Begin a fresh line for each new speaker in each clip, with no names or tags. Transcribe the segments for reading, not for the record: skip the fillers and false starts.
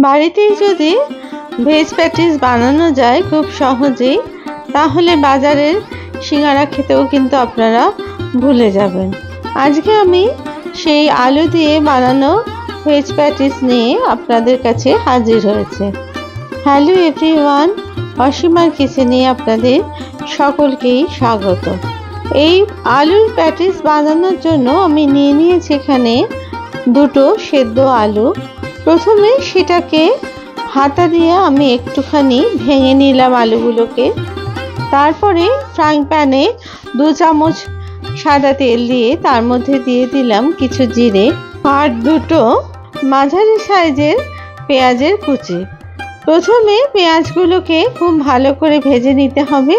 বাড়িতেই যদি veg patties বানানো যায় খুব সহজেই, তাহলে বাজারের সিঙ্গারা খেতেও কিন্তু আপনারা ভুলে যাবেন। আজকে আমি সেই আলু দিয়ে বানানো ভেজ প্যাটিস নিয়ে আপনাদের কাছে হাজির হয়েছে। হ্যালো এভরিওয়ান, অসীমার কিচেনে আপনাদের সকলকেই স্বাগত। এই আলুর প্যাটিস বানানোর জন্য আমি নিয়ে নিয়েছি এখানে দুটো সেদ্ধ আলু। প্রথমে সেটাকে হাতা দিয়ে আমি একটুখানি ভেঙে নিলাম আলুগুলোকে। তারপরে ফ্রাইং প্যানে 2 চামচ সাদা তেল দিয়ে তার মধ্যে দিয়ে দিলাম কিছু জিরে আর দুটো মাঝারি সাইজের পেঁয়াজের কুচি। প্রথমে পেঁয়াজগুলোকে খুব ভালো করে ভেজে নিতে হবে,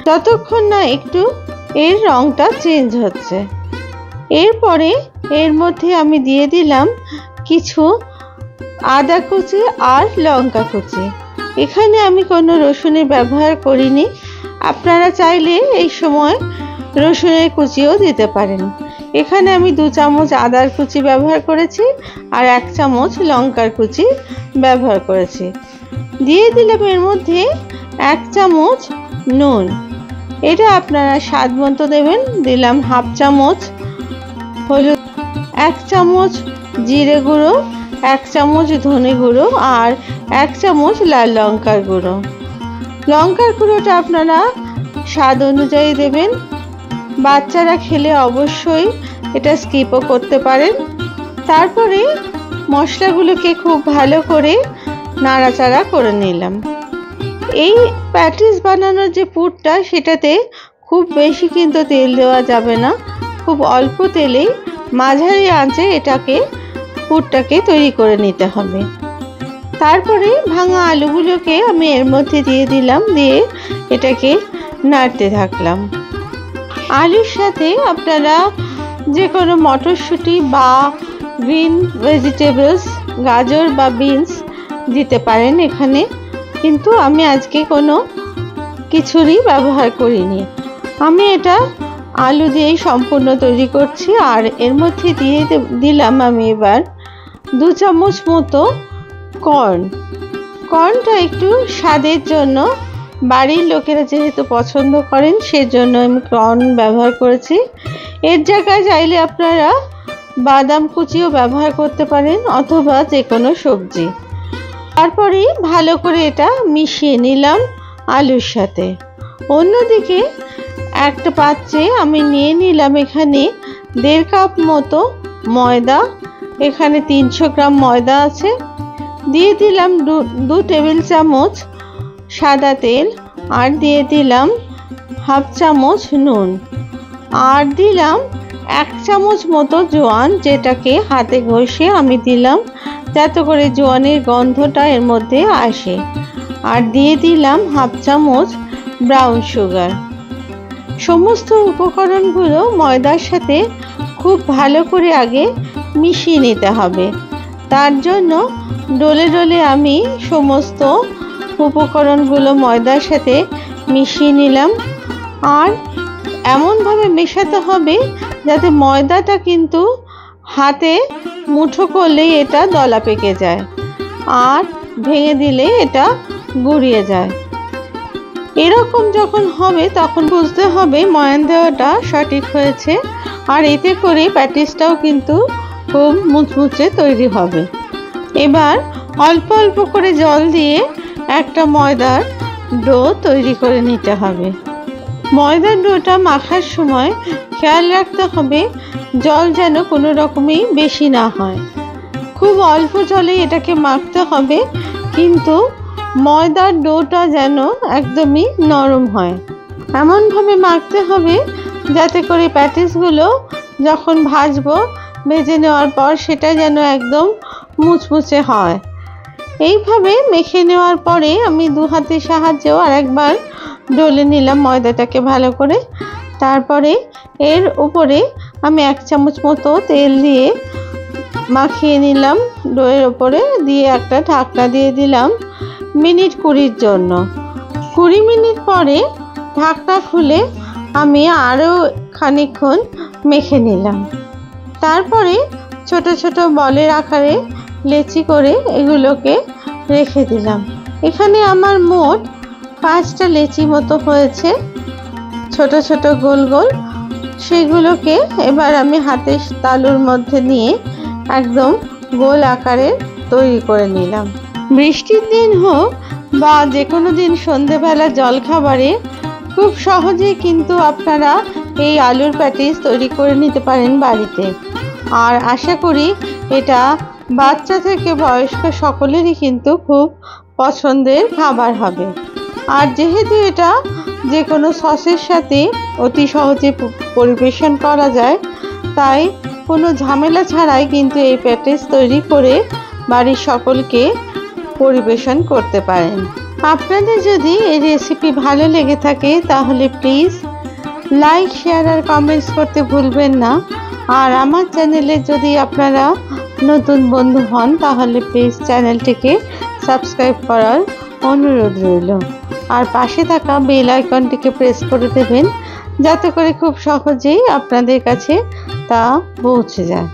ততক্ষণ না একটু এর রঙটা চেঞ্জ হচ্ছে। এরপরে এর মধ্যে আমি দিয়ে দিলাম কিছু আদা কুচি আর লঙ্কা কুচি। এখানে আমি কোনো রসুনের ব্যবহার করিনি, আপনারা চাইলে এই সময় রসুনের কুচিও দিতে পারেন। এখানে আমি 2 চামচ আদার কুচি ব্যবহার করেছি আর 1 চামচ লঙ্কার কুচি ব্যবহার করেছি। দিয়ে দিলাম এর মধ্যে 1 চামচ নুন, এটা আপনারা স্বাদ মতো দেবেন। দিলাম 1/2 চামচ হলুদ, 1 চামচ জিরে গুঁড়ো, 1 চামচ ধনে গুঁড়ো আর 1 চামচ লাল লঙ্কার গুঁড়ো। লঙ্কার গুঁড়োটা আপনারা স্বাদ অনুযায়ী দেবেন। বাচ্চারা খেলে অবশ্যই এটা স্কিপও করতে পারেন। তারপরে মশলাগুলোকে খুব ভালো করে নাড়াচাড়া করে নিলাম। এই প্যাটিস বানানোর যে পুরটা, সেটাতে খুব বেশি কিন্তু তেল দেওয়া যাবে না, খুব অল্প তেলেই মাঝারি আঁচে পুরটাকে তৈরি করে নিতে হবে। তারপরে ভাঙা আলুগুলোকে আমি এর মধ্যে দিয়ে দিলাম, দিয়ে এটাকে নাড়তে থাকলাম। আলুর সাথে আপনারা যে কোনো মটরশুঁটি বা গ্রিন ভেজিটেবলস, গাজর বা বিনস দিতে পারেন এখানে, কিন্তু আমি আজকে কোনো কিছুরই ব্যবহার করিনি। আমি এটা আলু দিয়েই সম্পূর্ণ তৈরি করছি। আর এর মধ্যে দিয়ে দিলাম আমি এবার 2 চামচ মতো কর্নটা একটু স্বাদের জন্য, বাড়ির লোকেরা যেহেতু পছন্দ করেন সেজন্য আমি কর্ন ব্যবহার করেছি। এর জায়গায় চাইলে আপনারা বাদাম কুচিও ব্যবহার করতে পারেন অথবা যে কোনো সবজি। তারপরে ভালো করে এটা মিশিয়ে নিলাম আলুর সাথে। অন্যদিকে একটা পাত্রে আমি নিয়ে নিলাম এখানে 1.5 কাপ মতো ময়দা। এখানে 300 গ্রাম ময়দা আছে। দিয়ে দিলাম 2 টেবিল চামচ সাদা তেল আর দিয়ে দিলাম 1/2 চামচ নুন আর দিলাম 1 চামচ মতো জোয়ান, যেটাকে হাতে ঘষে আমি দিলাম যাতে করে জোয়ানের গন্ধটা এর মধ্যে আসে। আর দিয়ে দিলাম 1/2 চামচ ব্রাউন সুগার। সমস্ত উপকরণগুলো ময়দার সাথে খুব ভালো করে আগে মিশিয়ে নিতে হবে। তার জন্য ডলে ডলে আমি সমস্ত উপকরণগুলো ময়দার সাথে মিশিয়ে নিলাম। আর এমনভাবে মেশাতে হবে যাতে ময়দাটা কিন্তু হাতে মুঠো করলেই এটা দলা পেকে যায় আর ভেঙে দিলে এটা গুঁড়িয়ে যায়। এরকম যখন হবে তখন বুঝতে হবে ময়ান দেওয়াটা সঠিক হয়েছে। আর এতে করে প্যাটিসটাও কিন্তু খুব মুচমুচে তৈরি হবে। এবার অল্প অল্প করে জল দিয়ে একটা ময়দার ডো তৈরি করে নিতে হবে। ময়দার ডোটা মাখার সময় খেয়াল রাখতে হবে জল যেন কোনো রকমই বেশি না হয়। খুব অল্প জলে এটাকে মাখতে হবে, কিন্তু ময়দার ডোটা যেন একদমই নরম হয়। এমনভাবে মাখতে হবে যাতে করে প্যাটিসগুলো যখন ভাজবো, ভেজে নেওয়ার পর সেটা যেন একদম মুচমুচে হয়। এইভাবে মেখে নেওয়ার পরে আমি 2 হাতের সাহায্যেও আরেকবার ডলে নিলাম ময়দাটাকে ভালো করে। তারপরে এর উপরে আমি 1 চামচ মতো তেল দিয়ে মাখিয়ে নিলাম ডোয়ের ওপরে, দিয়ে একটা ঢাকনা দিয়ে দিলাম মিনিট 20 জন্য। 20 মিনিট পরে ঢাকনা খুলে আমি আরও খানিকক্ষণ মেখে নিলাম। তারপরে ছোট ছোট বলের আকারে লেচি করে এগুলোকে রেখে দিলাম। এখানে আমার মোট 5টা লেচি মতো হয়েছে, ছোট ছোট গোল গোল। সেগুলোকে এবার আমি হাতের তালুর মধ্যে নিয়ে একদম গোল আকারে তৈরি করে নিলাম। বৃষ্টির দিন হোক বা যে কোনো দিন সন্ধেবেলা জলখাবারে খুব সহজেই কিন্তু আপনারা এই আলুর প্যাটিস তৈরি করে নিতে পারেন বাড়িতে। আর আশা করি এটা বাচ্চা থেকে বয়স্ক সকলেরই কিন্তু খুব পছন্দের খাবার হবে। আর যেহেতু এটা যে কোনো সসের সাথে অতি সহজে পরিবেশন করা যায়, তাই কোনো ঝামেলা ছাড়াই কিন্তু এই প্যাটিস তৈরি করে বাড়ির সকলকে পরিবেশন করতে পারেন। আপনাদের যদি এই রেসিপি ভালো লেগে থাকে তাহলে প্লিজ লাইক, শেয়ার আর কমেন্টস করতে ভুলবেন না। আর আমার চ্যানেলে যদি আপনারা নতুন বন্ধু হন তাহলে প্লিজ চ্যানেলটিকে সাবস্ক্রাইব করার অনুরোধ রইল। আর পাশে থাকা বেল আইকনটিকে প্রেস করে দেবেন, যাতে করে খুব সহজেই আপনাদের কাছে তা পৌঁছে যায়।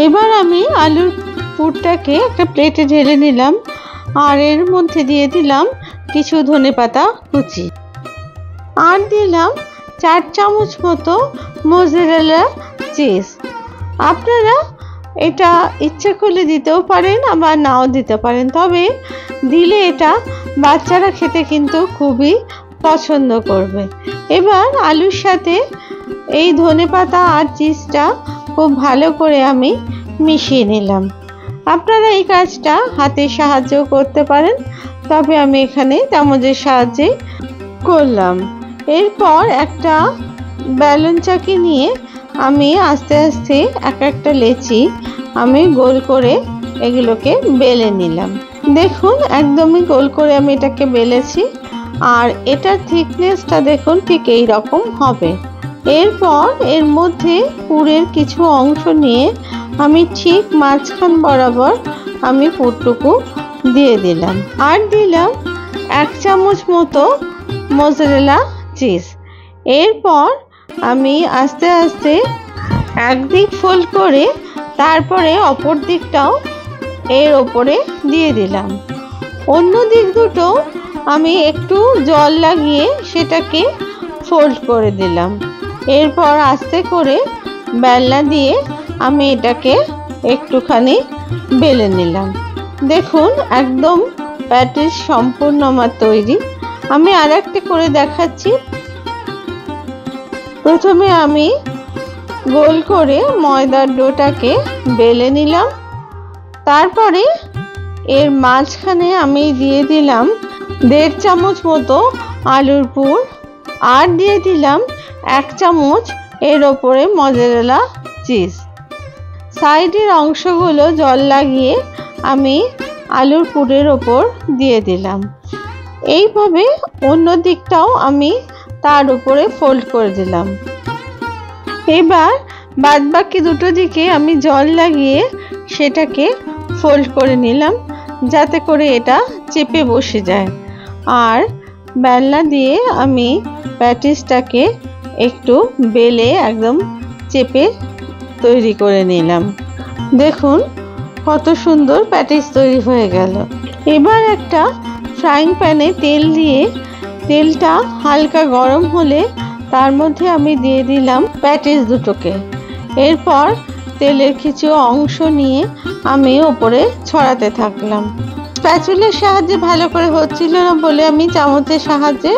এবার আমি আলুর পুরটাকে একটা প্লেটে ঢেলে নিলাম, আর এর মধ্যে দিয়ে দিলাম কিছু ধনেপাতা কুচি, আর দিলাম 4 চামচ মতো মোজারেলা চিজ। আপনারা এটা ইচ্ছে করলে দিতেও পারেন, আবার নাও দিতে পারেন, তবে দিলে এটা বাচ্চারা খেতে কিন্তু খুবই পছন্দ করবে। এবার আলুর সাথে এই ধনেপাতা আর চিজটা খুব ভালো করে আমি মিশিয়ে নিলাম। আপনারা এই কাজটা হাতের সাহায্যেও করতে পারেন, তবে আমি এখানে চামচের সাহায্যে করলাম। এরপর একটা বেলুন চাকি নিয়ে আমি আস্তে আস্তে একটা লেচি আমি গোল করে এগুলোকে বেলে নিলাম। দেখুন একদমই গোল করে আমি এটাকে বেলেছি, আর এটার থিকনেসটা দেখুন ঠিক এই রকম হবে। এরপর এর মধ্যে পুরের কিছু অংশ নিয়ে আমি ঠিক মাঝখান বরাবর আমি পুরটুকু দিয়ে দিলাম, আর দিলাম 1 চামচ মতো মোজারেলা চিজ। এরপর আমি আস্তে আস্তে একদিক ফোল্ড করে তারপরে অপর দিকটাও এর ওপরে দিয়ে দিলাম। অন্য দিক দুটো আমি একটু জল লাগিয়ে সেটাকে ফোল্ড করে দিলাম। এরপর আস্তে করে বেলনা দিয়ে আমি এটাকে একটুখানি বেলে নিলাম। দেখুন একদম প্যাটিস সম্পূর্ণ আমার তৈরি। আমি আর একটা করে দেখাচ্ছি। প্রথমে আমি গোল করে ময়দার ডোটাকে বেলে নিলাম, তারপরে এর মাঝখানে আমি দিয়ে দিলাম 1.5 চামচ মতো আলুর পুর, আর দিয়ে দিলাম 1 চামচ এর ওপরে মোজারেলা চিজ। সাইডের অংশগুলো জল লাগিয়ে আমি আলুর পুরের ওপর দিয়ে দিলাম। এইভাবে অন্য দিকটাও আমি তার উপরে ফোল্ড করে দিলাম। এবার বাদবাকি দুটো দিকে আমি জল লাগিয়ে সেটাকে ফোল্ড করে নিলাম, যাতে করে এটা চেপে বসে যায়। আর বেলনা দিয়ে আমি প্যাটিসটাকে একটু বেলে একদম চেপে তৈরি করে নিলাম। দেখুন কত সুন্দর প্যাটিস তৈরি হয়ে গেল। এবার একটা ফ্রাইং প্যানে তেল দিয়ে তেলটা হালকা গরম হলে তার মধ্যে আমি দিয়ে দিলাম প্যাটিস দুটোকে। এরপর তেলের কিছু অংশ নিয়ে আমি ওপরে ছড়াতে থাকলাম। স্প্যাচুলার সাহায্যে ভালো করে হচ্ছিল না বলে আমি চামচের সাহায্যে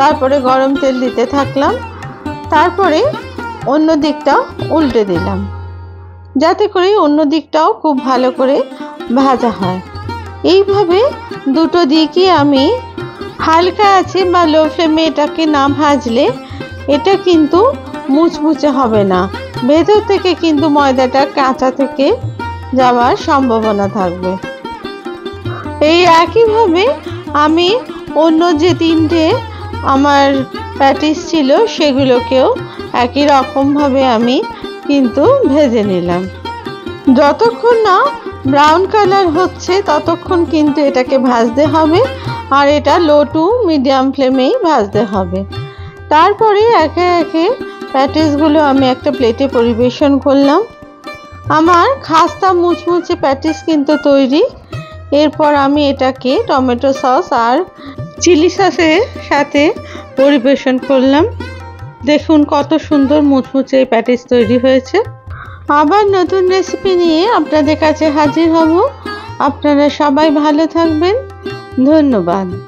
তারপরে গরম তেল দিতে থাকলাম। তারপরে অন্য দিকটা উল্টে দিলাম, যাতে করে অন্য দিকটাও খুব ভালো করে ভাজা হয়। এইভাবে দুটো দিকই আমি হালকা আছে বা লো ফ্লেমে এটাকে না ভাজলে এটা কিন্তু মুচমুচে হবে না, ভেতর থেকে কিন্তু ময়দাটা কাঁচা থেকে যাওয়ার সম্ভাবনা থাকবে। এই একইভাবে আমি অন্য যে 3টে আমার প্যাটিস ছিল সেগুলোকেও একই রকমভাবে আমি কিন্তু ভেজে নিলাম। যতক্ষণ না ব্রাউন কালার হচ্ছে ততক্ষণ কিন্তু এটাকে ভাজতে হবে, আর এটা লো টু মিডিয়াম ফ্লেমেই ভাজতে হবে। তারপরে একে একে প্যাটিসগুলো আমি একটা প্লেটে পরিবেশন করলাম। আমার খাস্তা মুচমুচে প্যাটিস কিন্তু তৈরি। এরপর আমি এটাকে টমেটো সস আর চিলি সসের সাথে পরিবেশন করলাম। দেখুন কত সুন্দর মুচমুচে এই প্যাটিস তৈরি হয়েছে। আবার নতুন রেসিপি নিয়ে আপনাদের কাছে হাজির হব। আপনারা সবাই ভালো থাকবেন। ধন্যবাদ।